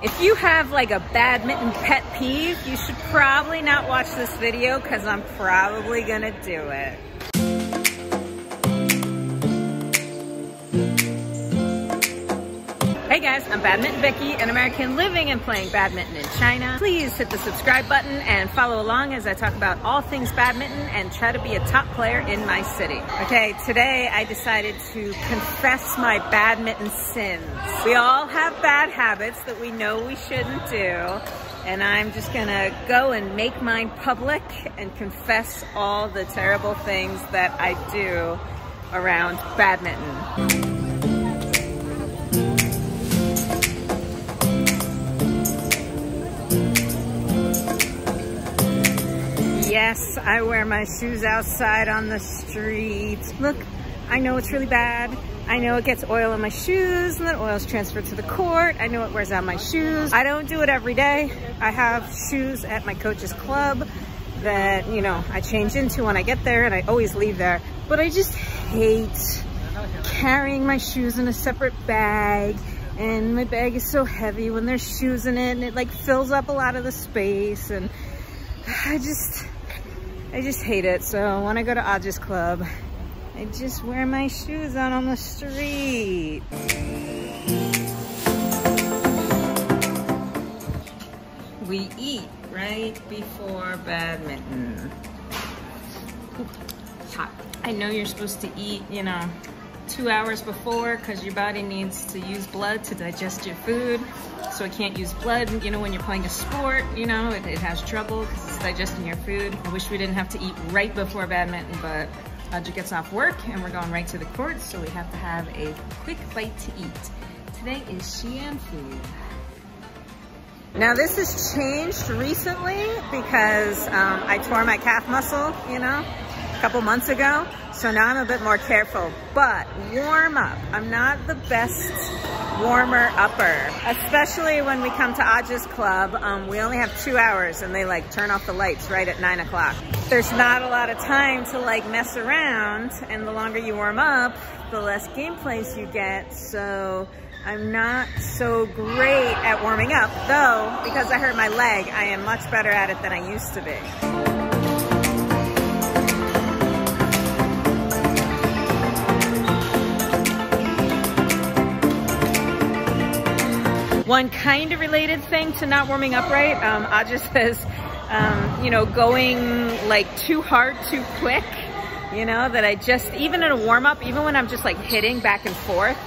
If you have like a badminton pet peeve, you should probably not watch this video because I'm probably gonna do it. Hey guys, I'm Badminton Vicky, an American living and playing badminton in China. Please hit the subscribe button and follow along as I talk about all things badminton and try to be a top player in my city. Okay, today I decided to confess my badminton sins. We all have bad habits that we know we shouldn't do, and I'm just gonna go and make mine public and confess all the terrible things that I do around badminton. Yes, I wear my shoes outside on the street. Look, I know it's really bad. I know it gets oil on my shoes and then oil's transferred to the court. I know it wears out my shoes. I don't do it every day. I have shoes at my coach's club that, you know, I change into when I get there and I always leave there. But I just hate carrying my shoes in a separate bag. And my bag is so heavy when there's shoes in it and it like fills up a lot of the space, and I just hate it. So when I go to Aj's club, I just wear my shoes out on the street. We eat right before badminton. It's hot. I know you're supposed to eat, you know, 2 hours before because your body needs to use blood to digest your food. So it can't use blood, you know, when you're playing a sport, you know, it has trouble because it's digesting your food. I wish we didn't have to eat right before badminton, but Audrey gets off work and we're going right to the court, so we have to have a quick bite to eat. Today is Xi'an food. Now this has changed recently because I tore my calf muscle, you know, a couple months ago. So now I'm a bit more careful, but warm up. I'm not the best warmer upper, especially when we come to Aj's club. We only have 2 hours and they like turn off the lights right at 9 o'clock. There's not a lot of time to like mess around, and the longer you warm up, the less game plays you get. So I'm not so great at warming up, though, because I hurt my leg, I am much better at it than I used to be. One kind of related thing to not warming up right, Aja says, you know, going like too hard, too quick, you know, that I just, even in a warm up, even when I'm just like hitting back and forth,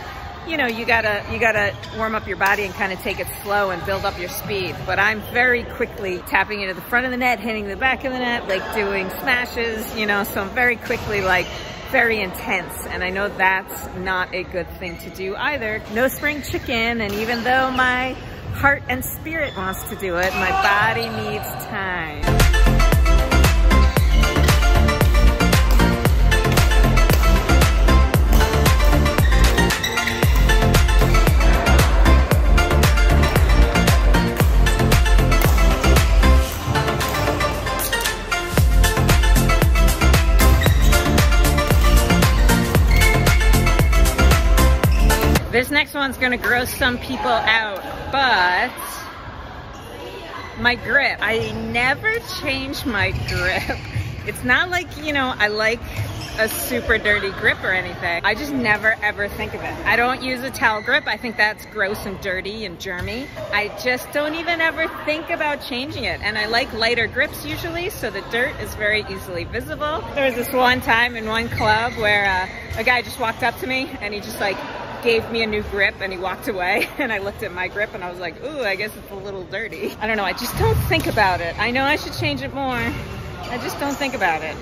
you know, you gotta warm up your body and kind of take it slow and build up your speed. But I'm very quickly tapping into the front of the net, hitting the back of the net, like doing smashes, you know, so I'm very quickly like very intense, and I know that's not a good thing to do either. No spring chicken, and even though my heart and spirit wants to do it, my body needs time. This next one's gonna gross some people out, but my grip. I never change my grip. It's not like, you know, I like a super dirty grip or anything. I just never ever think of it. I don't use a towel grip. I think that's gross and dirty and germy. I just don't even ever think about changing it. And I like lighter grips usually, so the dirt is very easily visible. There was this one time in one club where a guy just walked up to me and he just like gave me a new grip and he walked away, and I looked at my grip and I was like, ooh, I guess it's a little dirty. I don't know, I just don't think about it. I know I should change it more. I just don't think about it.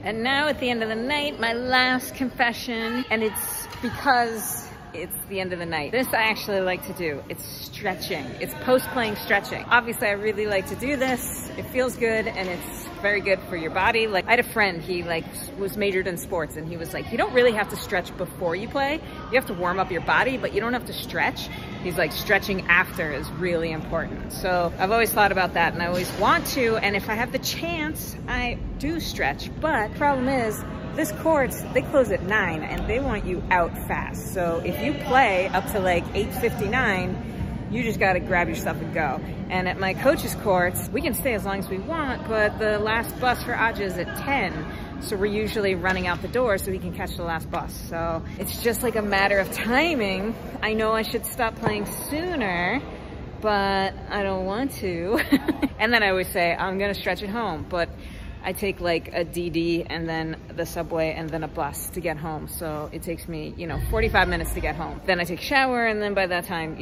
And now at the end of the night, my last confession, and it's because it's the end of the night. This I actually like to do. It's stretching. It's post-playing stretching. Obviously, I really like to do this. It feels good and it's very good for your body. Like, I had a friend, he like was majored in sports, and he was like, you don't really have to stretch before you play. You have to warm up your body, but you don't have to stretch. He's like, stretching after is really important. So I've always thought about that, and I always want to, and if I have the chance, I do stretch. But the problem is, this courts, they close at 9 and they want you out fast. So if you play up to like 8:59, you just gotta grab your stuff and go. And at my coach's courts, we can stay as long as we want, but the last bus for Aja is at 10. So we're usually running out the door so we can catch the last bus. So it's just like a matter of timing. I know I should stop playing sooner, but I don't want to. And then I always say, I'm gonna stretch at home, but I take like a DD and then the subway and then a bus to get home. So it takes me, 45 minutes to get home. Then I take a shower, and then by that time,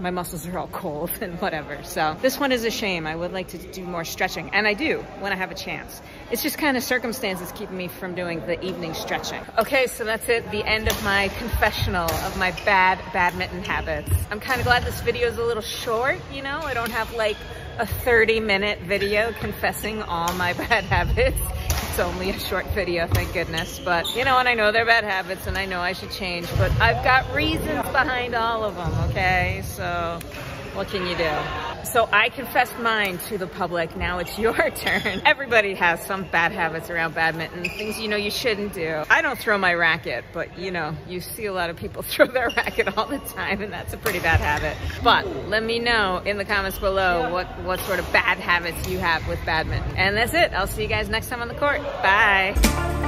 my muscles are all cold and whatever. So this one is a shame. I would like to do more stretching, and I do when I have a chance. It's just kind of circumstances keeping me from doing the evening stretching. Okay, so that's it, the end of my confessional of my bad badminton habits. I'm kind of glad this video is a little short, I don't have like a 30-minute video confessing all my bad habits. It's only a short video, thank goodness. But, and I know they're bad habits and I know I should change, but I've got reasons behind all of them, okay? So what can you do? So I confessed mine to the public, now it's your turn. Everybody has some bad habits around badminton, things you shouldn't do. I don't throw my racket, but you see a lot of people throw their racket all the time, and that's a pretty bad habit. But let me know in the comments below what sort of bad habits you have with badminton. And that's it, I'll see you guys next time on the court. Bye.